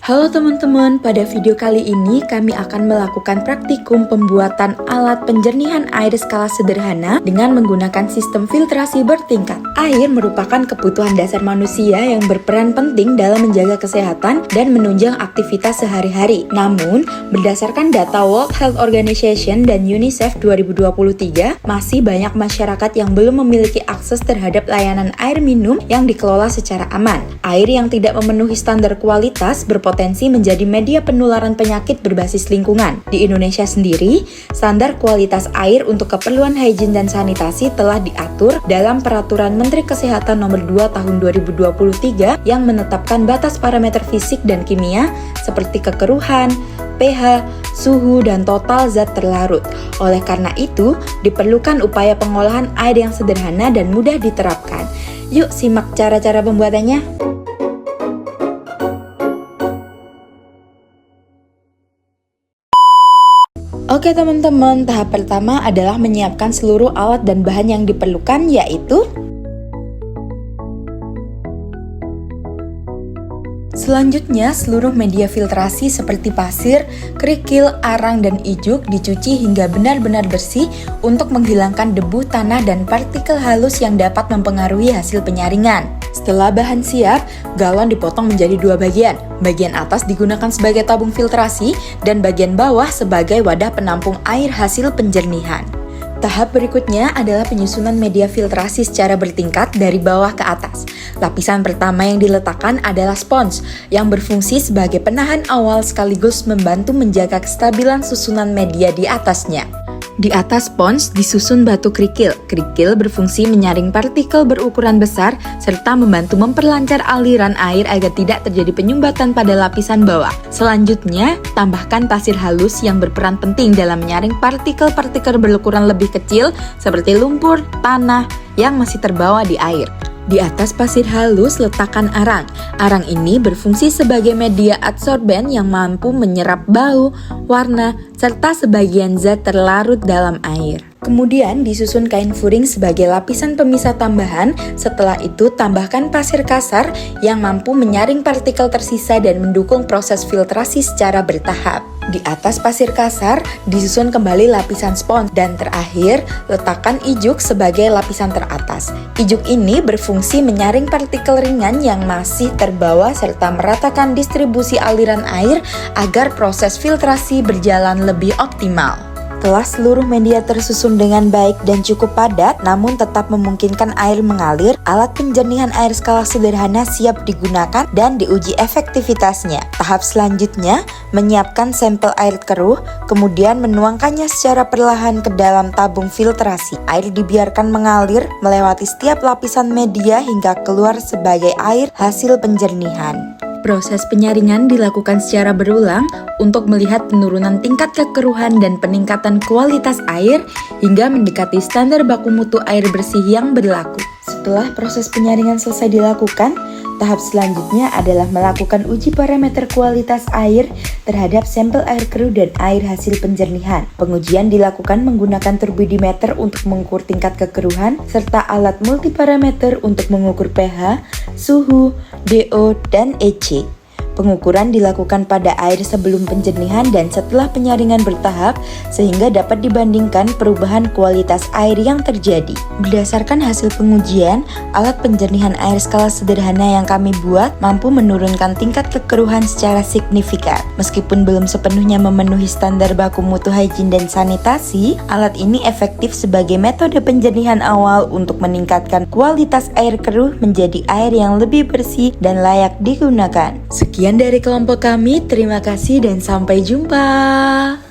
Halo teman-teman, pada video kali ini kami akan melakukan praktikum pembuatan alat penjernihan air skala sederhana dengan menggunakan sistem filtrasi bertingkat. Air merupakan kebutuhan dasar manusia yang berperan penting dalam menjaga kesehatan dan menunjang aktivitas sehari-hari. Namun, berdasarkan data World Health Organization dan UNICEF 2023, masih banyak masyarakat yang belum memiliki akses terhadap layanan air minum yang dikelola secara aman. Air yang tidak memenuhi standar kualitas berpotensi menjadi media penularan penyakit berbasis lingkungan. Di Indonesia sendiri, standar kualitas air untuk keperluan hygiene dan sanitasi telah diatur dalam Peraturan Menteri Kesehatan Nomor 2 Tahun 2023 yang menetapkan batas parameter fisik dan kimia seperti kekeruhan, pH, suhu, dan total zat terlarut. Oleh karena itu, diperlukan upaya pengolahan air yang sederhana dan mudah diterapkan. Yuk simak cara-cara pembuatannya. Oke teman-teman, tahap pertama adalah menyiapkan seluruh alat dan bahan yang diperlukan, yaitu selanjutnya, seluruh media filtrasi seperti pasir, kerikil, arang, dan ijuk dicuci hingga benar-benar bersih untuk menghilangkan debu, tanah, dan partikel halus yang dapat mempengaruhi hasil penyaringan. Setelah bahan siap, galon dipotong menjadi dua bagian. Bagian atas digunakan sebagai tabung filtrasi dan bagian bawah sebagai wadah penampung air hasil penjernihan. Tahap berikutnya adalah penyusunan media filtrasi secara bertingkat dari bawah ke atas. Lapisan pertama yang diletakkan adalah spons yang berfungsi sebagai penahan awal sekaligus membantu menjaga kestabilan susunan media di atasnya. Di atas spons disusun batu kerikil. Kerikil berfungsi menyaring partikel berukuran besar serta membantu memperlancar aliran air agar tidak terjadi penyumbatan pada lapisan bawah. Selanjutnya, tambahkan pasir halus yang berperan penting dalam menyaring partikel-partikel berukuran lebih kecil seperti lumpur, tanah yang masih terbawa di air. Di atas pasir halus letakkan arang. Arang ini berfungsi sebagai media adsorben yang mampu menyerap bau, warna, serta sebagian zat terlarut dalam air. Kemudian disusun kain furing sebagai lapisan pemisah tambahan. Setelah itu tambahkan pasir kasar yang mampu menyaring partikel tersisa dan mendukung proses filtrasi secara bertahap. Di atas pasir kasar disusun kembali lapisan spons dan terakhir letakkan ijuk sebagai lapisan teratas. Ijuk ini berfungsi menyaring partikel ringan yang masih terbawa serta meratakan distribusi aliran air agar proses filtrasi berjalan lebih optimal. Setelah seluruh media tersusun dengan baik dan cukup padat namun tetap memungkinkan air mengalir, alat penjernihan air skala sederhana siap digunakan dan diuji efektivitasnya. Tahap selanjutnya, menyiapkan sampel air keruh, kemudian menuangkannya secara perlahan ke dalam tabung filtrasi. Air dibiarkan mengalir melewati setiap lapisan media hingga keluar sebagai air hasil penjernihan. Proses penyaringan dilakukan secara berulang untuk melihat penurunan tingkat kekeruhan dan peningkatan kualitas air hingga mendekati standar baku mutu air bersih yang berlaku. Setelah proses penyaringan selesai dilakukan, tahap selanjutnya adalah melakukan uji parameter kualitas air terhadap sampel air keruh dan air hasil penjernihan. Pengujian dilakukan menggunakan turbidimeter untuk mengukur tingkat kekeruhan serta alat multiparameter untuk mengukur pH, suhu, DO, dan EC. Pengukuran dilakukan pada air sebelum penjernihan dan setelah penyaringan bertahap sehingga dapat dibandingkan perubahan kualitas air yang terjadi. Berdasarkan hasil pengujian, alat penjernihan air skala sederhana yang kami buat mampu menurunkan tingkat kekeruhan secara signifikan. Meskipun belum sepenuhnya memenuhi standar baku mutu hygiene dan sanitasi, alat ini efektif sebagai metode penjernihan awal untuk meningkatkan kualitas air keruh menjadi air yang lebih bersih dan layak digunakan. Sekian dari kelompok kami, terima kasih dan sampai jumpa.